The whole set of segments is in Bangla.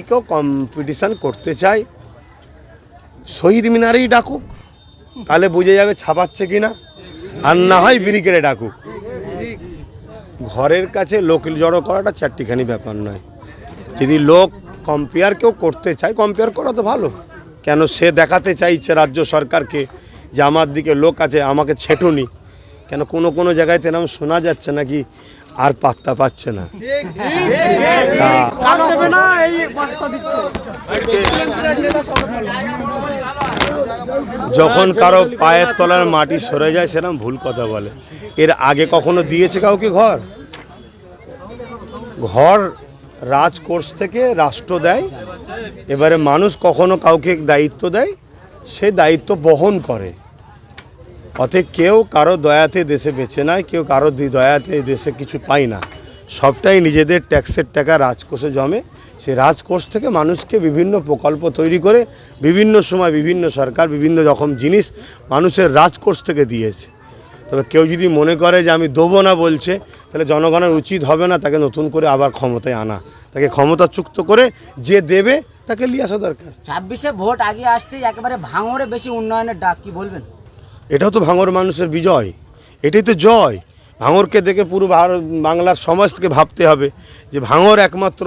কেউ কম্পিটিশন করতে চায় শহীদ মিনারেই ডাকুক, তাহলে বুঝে যাবে ছাপাচ্ছে কিনা, আর না হয় ব্রিগেডে ডাকুক। ঘরের কাছে লোক জড়ো করাটা চারটিখানি ব্যাপার নয়। যদি লোক কম্পেয়ার কেউ করতে চায়, কম্পেয়ার করা তো ভালো। কেন সে দেখাতে চাইছে রাজ্য সরকারকে যে আমার দিকে লোক আছে, আমাকে ছেটুনি। কেন কোনো কোনো জায়গায় তেরকম শোনা যাচ্ছে নাকি আর পাত্তা পাচ্ছে না। যখন কারো পায়ের তলার মাটি সরে যায় সেরকম ভুল কথা বলে। এর আগে কখনো দিয়েছে কাউকে ঘর? ঘর রাজকোষ থেকে রাষ্ট্র দেয়। এবারে মানুষ কখনো কাউকে দায়িত্ব দেয়, সে দায়িত্ব বহন করে। অতএব কেউ কারো দয়াতে দেশে বেঁচে নেয়, কেউ কারো দয়াতে দেশে কিছু পায় না। সবটাই নিজেদের ট্যাক্সের টাকা রাজকোষে জমে। সেই রাজকোষ থেকে মানুষকে বিভিন্ন প্রকল্প তৈরি করে বিভিন্ন সময় বিভিন্ন সরকার বিভিন্ন রকম জিনিস মানুষের রাজকোষ থেকে দিয়েছে। তবে কেউ যদি মনে করে যে আমি দেবো না বলছে, তাহলে জনগণের উচিত হবে না তাকে নতুন করে আবার ক্ষমতায় আনা। তাকে ক্ষমতাচ্যুত করে যে দেবে তাকে নিয়ে আসা দরকার। 26-এ ভোট আগে আসতেই একেবারে ভাঙড়ে বেশি উন্নয়নের ডাক, কি বলবেন? এটাও তো ভাঙড় মানুষের বিজয়, এটাই তো জয়। ভাঙড়কে দেখে পুরো বাংলার সমাজকে ভাবতে হবে যে ভাঙড় একমাত্র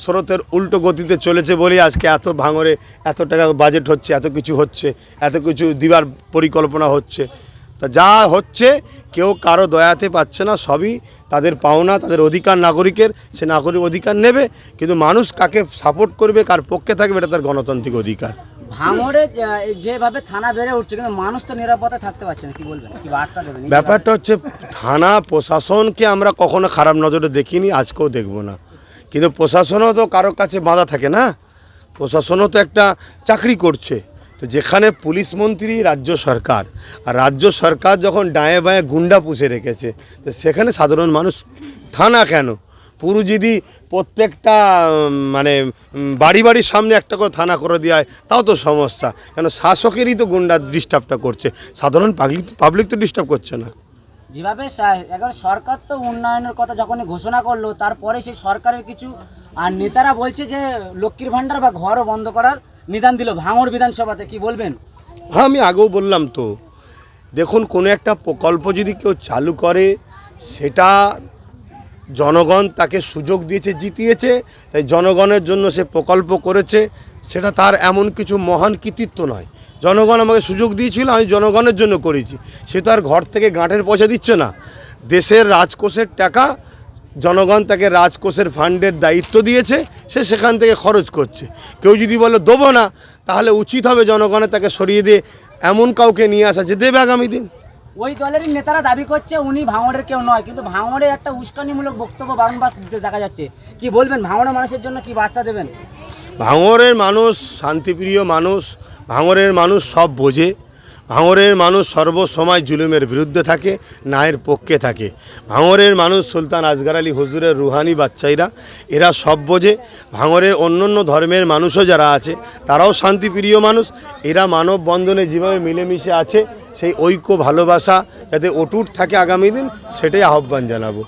স্রোতের উল্টো গতিতে চলেছে বলে আজকে এত ভাঙড়ে এত টাকা বাজেট হচ্ছে, এত কিছু হচ্ছে, এত কিছু দিবার পরিকল্পনা হচ্ছে। তা যা হচ্ছে কেউ কারো দয়াতে পাচ্ছে না, সবই তাদের পাওনা, তাদের অধিকার নাগরিকের, সে নাগরিক অধিকার নেবে। কিন্তু মানুষ কাকে সাপোর্ট করবে, কার পক্ষে থাকবে, এটা তার গণতান্ত্রিক অধিকার। ভাঙড়ে যেভাবে থানা বেড়ে উঠছে, কিন্তু মানুষ তো নিরাপদে থাকতে পারছে না, কি বলবেন, কি বার্তা দেবেন? ব্যাপারটা হচ্ছে থানা প্রশাসনকে আমরা কখনো খারাপ নজরে দেখিনি, আজকেও দেখব না। কিন্তু প্রশাসনও তো কারো কাছে বাঁধা থাকে না, প্রশাসনও তো একটা চাকরি করছে। তো যেখানে পুলিশ মন্ত্রী রাজ্য সরকার, আর রাজ্য সরকার যখন ডায়ে বাঁয়ে গুন্ডা পুষে রেখেছে, তো সেখানে সাধারণ মানুষ থানা কেন, পুরো যদি প্রত্যেকটা মানে বাড়ি বাড়ির সামনে একটা করে থানা করে দেওয়া হয় তাও তো সমস্যা। কেন শাসকেরই তো গুন্ডা ডিস্টার্বটা করছে, সাধারণ পাবলিক তো ডিস্টার্ব করছে না। যেভাবে এখন সরকার তো উন্নয়নের কথা যখনই ঘোষণা করলো, তারপরে সেই সরকারের কিছু আর নেতারা বলছে যে লক্ষ্মীর ভাণ্ডার বা ঘরও বন্ধ করার নিদান দিল ভাঙড় বিধানসভাতে, কি বলবেন? হ্যাঁ, আমি আগেও বললাম তো, দেখুন কোনো একটা প্রকল্প যদি কেউ চালু করে, সেটা জনগণ তাকে সুযোগ দিয়েছে, জিতিয়েছে, তাই জনগণের জন্য সে প্রকল্প করেছে, সেটা তার এমন কিছু মহান কৃতিত্ব নয়। জনগণ আমাকে সুযোগ দিয়েছিল, আমি জনগণের জন্য করেছি। সে তো আর ঘর থেকে গাঁটের পয়সা দিচ্ছে না, দেশের রাজকোষের টাকা জনগণ তাকে রাজকোষের ফান্ডের দায়িত্ব দিয়েছে, সে সেখান থেকে খরচ করছে। কেউ যদি বলে দেবো না, তাহলে উচিত হবে জনগণের তাকে সরিয়ে দিয়ে এমন কাউকে নিয়ে আসা যে দেবে আগামী দিন। ওই দলেরই নেতারা দাবি করছে উনি ভাঙড়ের কেউ নয়, কিন্তু ভাঙড়ে একটা উস্কানিমূলক বক্তব্য বারংবার দেখা যাচ্ছে, কি বলবেন? ভাঙড়ের মানুষের জন্য কি বার্তা দেবেন? ভাঙড়ের মানুষ শান্তিপ্রিয় মানুষ, ভাঙড়ের মানুষ সব বোঝে। ভাঙড়ের মানুষ সর্বসময় জুলুমের বিরুদ্ধে থাকে, ন্যায়ের পক্ষে থাকে। ভাঙড়ের মানুষ সুলতান আসগর আলী হুজুরের রুহানি বাচ্চাইরা, এরা সব বোঝে। ভাঙড়ের অন্য ধর্মের মানুষও যারা আছে তারাও শান্তিপ্রিয় মানুষ। এরা মানববন্ধনে যেভাবে মিলেমিশে আছে, সেই ঐক্য ভালোবাসা যাতে অটুট থাকে আগামী দিন, সেটাই আহ্বান জানাবো।